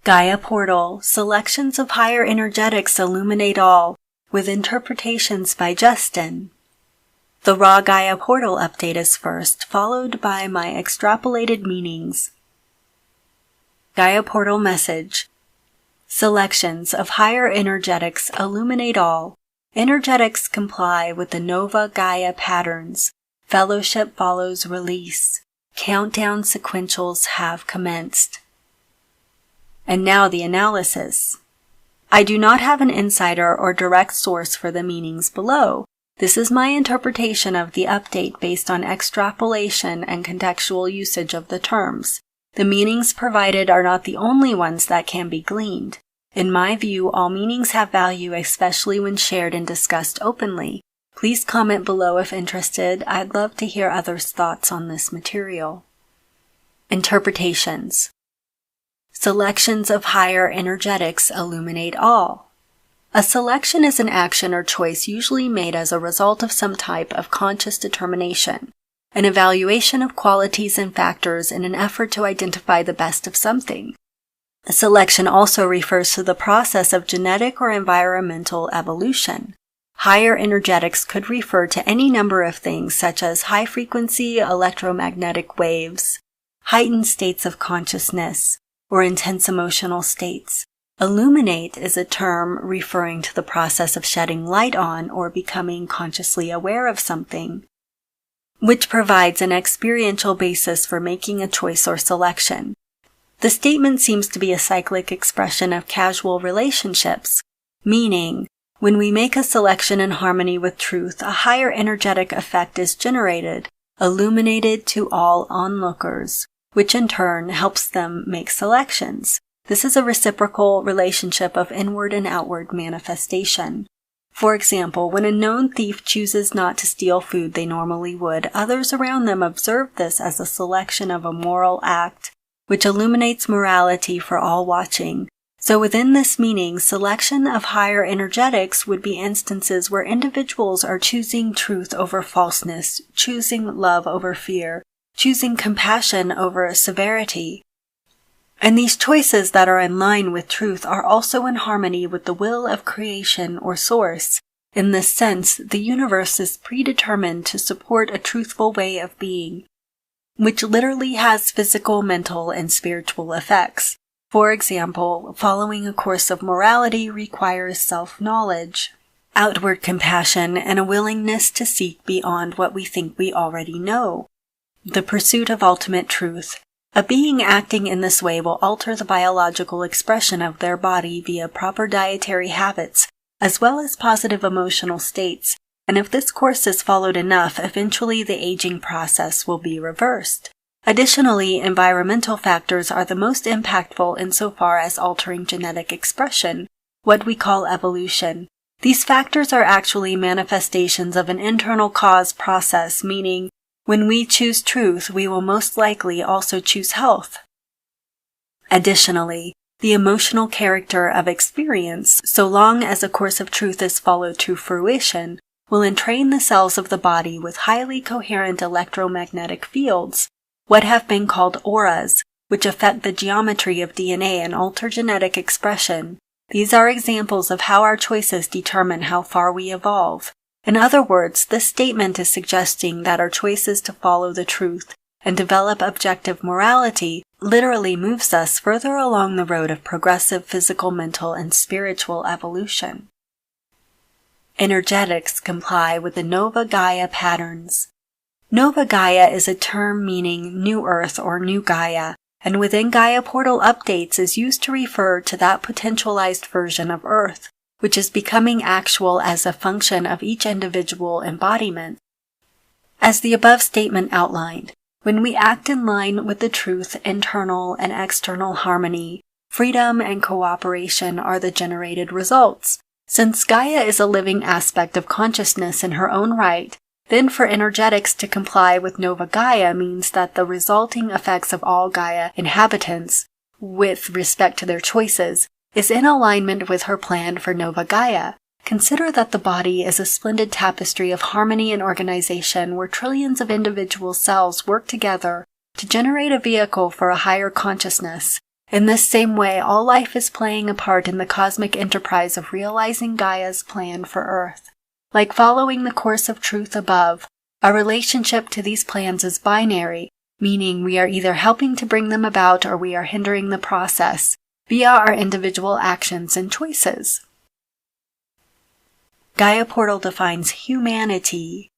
Gaia Portal, Selections of Higher Energetics Illuminate All, with interpretations by Justin. The raw Gaia Portal update is first, followed by my extrapolated meanings. Gaia Portal message. Selections of higher energetics illuminate all. Energetics comply with the Nova Gaia patterns. Fellowship follows release. Countdown sequentials have commenced. And now the analysis. I do not have an insider or direct source for the meanings below. This is my interpretation of the update based on extrapolation and contextual usage of the terms. The meanings provided are not the only ones that can be gleaned. In my view, all meanings have value, especially when shared and discussed openly. Please comment below if interested. I'd love to hear others' thoughts on this material. Interpretations. Selections of higher energetics illuminate all. A selection is an action or choice usually made as a result of some type of conscious determination, an evaluation of qualities and factors in an effort to identify the best of something. A selection also refers to the process of genetic or environmental evolution. Higher energetics could refer to any number of things such as high-frequency electromagnetic waves, heightened states of consciousness, or intense emotional states. Illuminate is a term referring to the process of shedding light on or becoming consciously aware of something, which provides an experiential basis for making a choice or selection. The statement seems to be a cyclic expression of casual relationships, meaning, when we make a selection in harmony with truth, a higher energetic effect is generated, illuminated to all onlookers, which in turn helps them make selections. This is a reciprocal relationship of inward and outward manifestation. For example, when a known thief chooses not to steal food they normally would, others around them observe this as a selection of a moral act, which illuminates morality for all watching. So within this meaning, selection of higher energetics would be instances where individuals are choosing truth over falseness, choosing love over fear, choosing compassion over severity. And these choices that are in line with truth are also in harmony with the will of creation or source. In this sense, the universe is predetermined to support a truthful way of being, which literally has physical, mental, and spiritual effects. For example, following a course of morality requires self-knowledge, outward compassion, and a willingness to seek beyond what we think we already know. The pursuit of ultimate truth. A being acting in this way will alter the biological expression of their body via proper dietary habits, as well as positive emotional states, and if this course is followed enough, eventually the aging process will be reversed. Additionally, environmental factors are the most impactful insofar as altering genetic expression, what we call evolution. These factors are actually manifestations of an internal cause process, meaning, when we choose truth, we will most likely also choose health. Additionally, the emotional character of experience, so long as a course of truth is followed to fruition, will entrain the cells of the body with highly coherent electromagnetic fields, what have been called auras, which affect the geometry of DNA and alter genetic expression. These are examples of how our choices determine how far we evolve. In other words, this statement is suggesting that our choices to follow the truth and develop objective morality literally moves us further along the road of progressive physical, mental, and spiritual evolution. Energetics comply with the Nova Gaia patterns. Nova Gaia is a term meaning new Earth or new Gaia, and within Gaia Portal updates is used to refer to that potentialized version of Earth, which is becoming actual as a function of each individual embodiment. As the above statement outlined, when we act in line with the truth, internal and external harmony, freedom and cooperation are the generated results. Since Gaia is a living aspect of consciousness in her own right, then for energetics to comply with Nova Gaia means that the resulting effects of all Gaia inhabitants, with respect to their choices, is in alignment with her plan for Nova Gaia. Consider that the body is a splendid tapestry of harmony and organization where trillions of individual cells work together to generate a vehicle for a higher consciousness. In this same way, all life is playing a part in the cosmic enterprise of realizing Gaia's plan for Earth. Like following the course of truth above, our relationship to these plans is binary, meaning we are either helping to bring them about or we are hindering the process via our individual actions and choices. Gaia Portal defines humanity,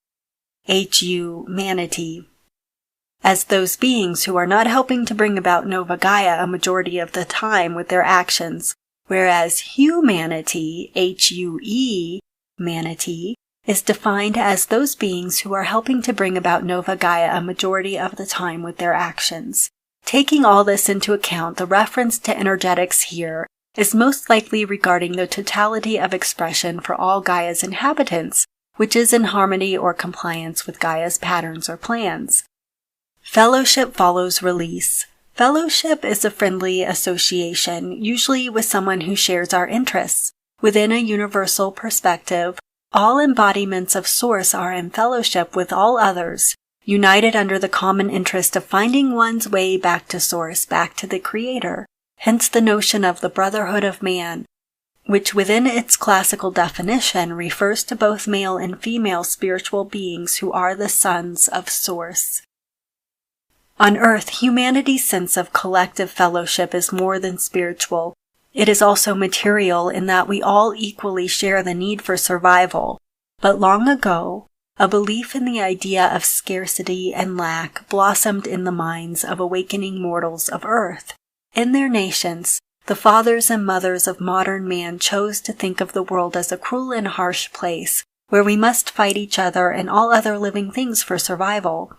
H-U-manity, as those beings who are not helping to bring about Nova Gaia a majority of the time with their actions, whereas humanity, H-U-E, manity, is defined as those beings who are helping to bring about Nova Gaia a majority of the time with their actions. Taking all this into account, the reference to energetics here is most likely regarding the totality of expression for all Gaia's inhabitants, which is in harmony or compliance with Gaia's patterns or plans. Fellowship follows release. Fellowship is a friendly association, usually with someone who shares our interests. Within a universal perspective, all embodiments of Source are in fellowship with all others, united under the common interest of finding one's way back to Source, back to the Creator. Hence the notion of the brotherhood of man, which within its classical definition refers to both male and female spiritual beings who are the sons of Source. On Earth, humanity's sense of collective fellowship is more than spiritual. It is also material in that we all equally share the need for survival. But long ago, a belief in the idea of scarcity and lack blossomed in the minds of awakening mortals of Earth. In their nations, the fathers and mothers of modern man chose to think of the world as a cruel and harsh place, where we must fight each other and all other living things for survival.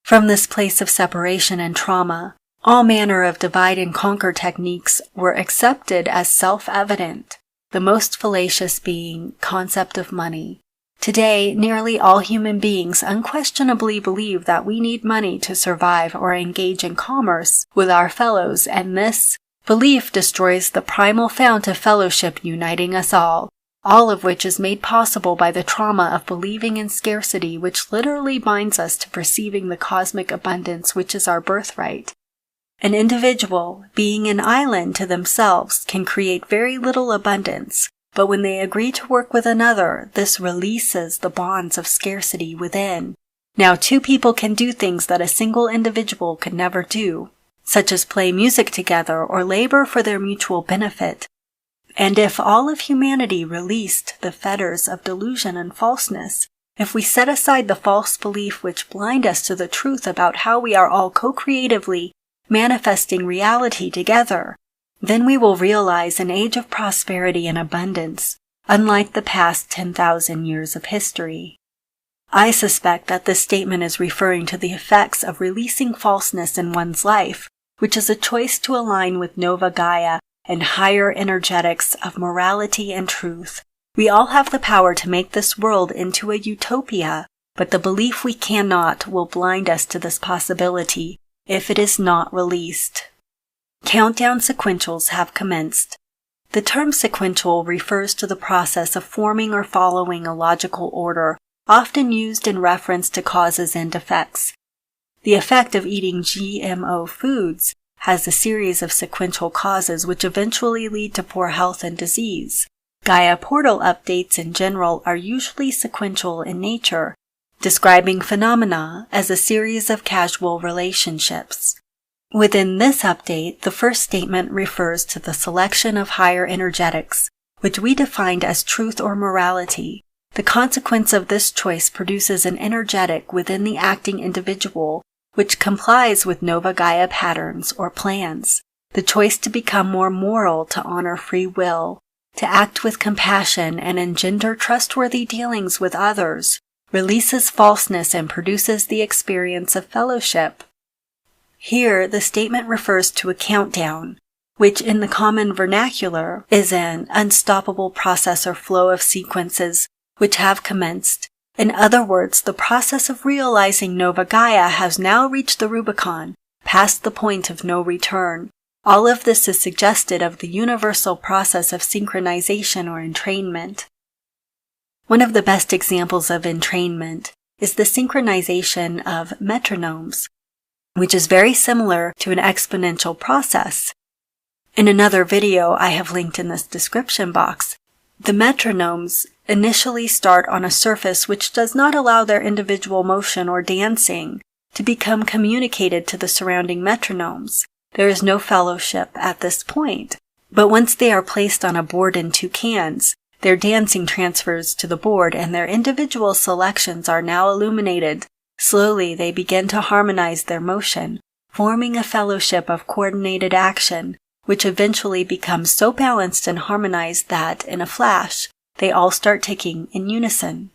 From this place of separation and trauma, all manner of divide and conquer techniques were accepted as self-evident, the most fallacious being concept of money. Today, nearly all human beings unquestionably believe that we need money to survive or engage in commerce with our fellows, and this belief destroys the primal fount of fellowship uniting us all of which is made possible by the trauma of believing in scarcity, which literally binds us to perceiving the cosmic abundance which is our birthright. An individual, being an island to themselves, can create very little abundance, but when they agree to work with another, this releases the bonds of scarcity within. Now 2 people can do things that a single individual could never do, such as play music together or labor for their mutual benefit. And if all of humanity released the fetters of delusion and falseness, if we set aside the false belief which blind us to the truth about how we are all co-creatively manifesting reality together, then we will realize an age of prosperity and abundance, unlike the past 10,000 years of history. I suspect that this statement is referring to the effects of releasing falseness in one's life, which is a choice to align with Nova Gaia and higher energetics of morality and truth. We all have the power to make this world into a utopia, but the belief we cannot will blind us to this possibility if it is not released. Countdown sequentials have commenced. The term sequential refers to the process of forming or following a logical order, often used in reference to causes and effects. The effect of eating GMO foods has a series of sequential causes which eventually lead to poor health and disease. Gaia portal updates in general are usually sequential in nature, describing phenomena as a series of casual relationships. Within this update, the first statement refers to the selection of higher energetics, which we defined as truth or morality. The consequence of this choice produces an energetic within the acting individual, which complies with Nova Gaia patterns or plans. The choice to become more moral, to honor free will, to act with compassion and engender trustworthy dealings with others, releases falseness and produces the experience of fellowship. Here, the statement refers to a countdown, which in the common vernacular is an unstoppable process or flow of sequences which have commenced. In other words, the process of realizing Nova Gaia has now reached the Rubicon, past the point of no return. All of this is suggested of the universal process of synchronization or entrainment. One of the best examples of entrainment is the synchronization of metronomes, which is very similar to an exponential process. In another video I have linked in this description box, the metronomes initially start on a surface which does not allow their individual motion or dancing to become communicated to the surrounding metronomes. There is no fellowship at this point, but once they are placed on a board in two cans, their dancing transfers to the board and their individual selections are now illuminated. Slowly they begin to harmonize their motion, forming a fellowship of coordinated action, which eventually becomes so balanced and harmonized that, in a flash, they all start ticking in unison.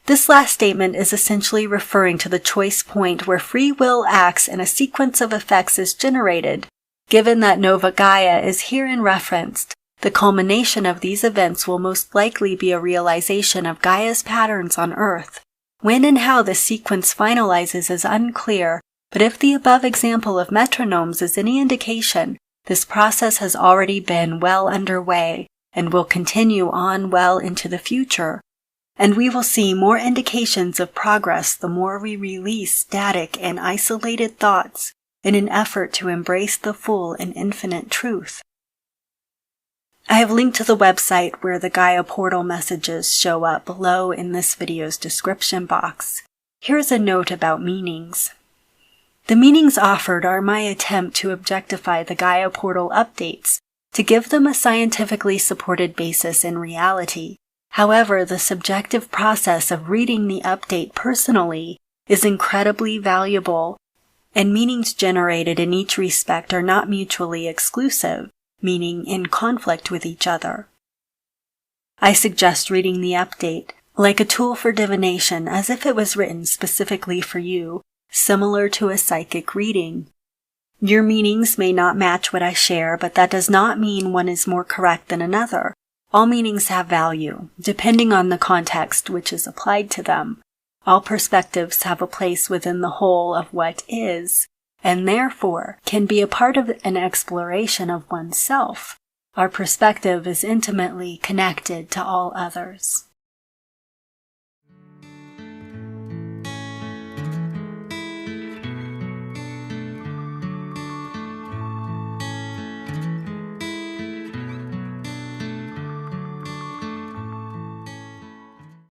This last statement is essentially referring to the choice point where free will acts and a sequence of effects is generated. Given that Nova Gaia is herein referenced, the culmination of these events will most likely be a realization of Gaia's patterns on Earth. When and how the sequence finalizes is unclear, but if the above example of metronomes is any indication, this process has already been well underway and will continue on well into the future. And we will see more indications of progress the more we release static and isolated thoughts in an effort to embrace the full and infinite truth. I have linked to the website where the Gaia portal messages show up below in this video's description box. Here's a note about meanings. The meanings offered are my attempt to objectify the Gaia portal updates, to give them a scientifically supported basis in reality. However, the subjective process of reading the update personally is incredibly valuable, and meanings generated in each respect are not mutually exclusive, meaning in conflict with each other. I suggest reading the update like a tool for divination, as if it was written specifically for you, similar to a psychic reading. Your meanings may not match what I share, but that does not mean one is more correct than another. All meanings have value, depending on the context which is applied to them. All perspectives have a place within the whole of what is, and therefore can be a part of an exploration of oneself. Our perspective is intimately connected to all others.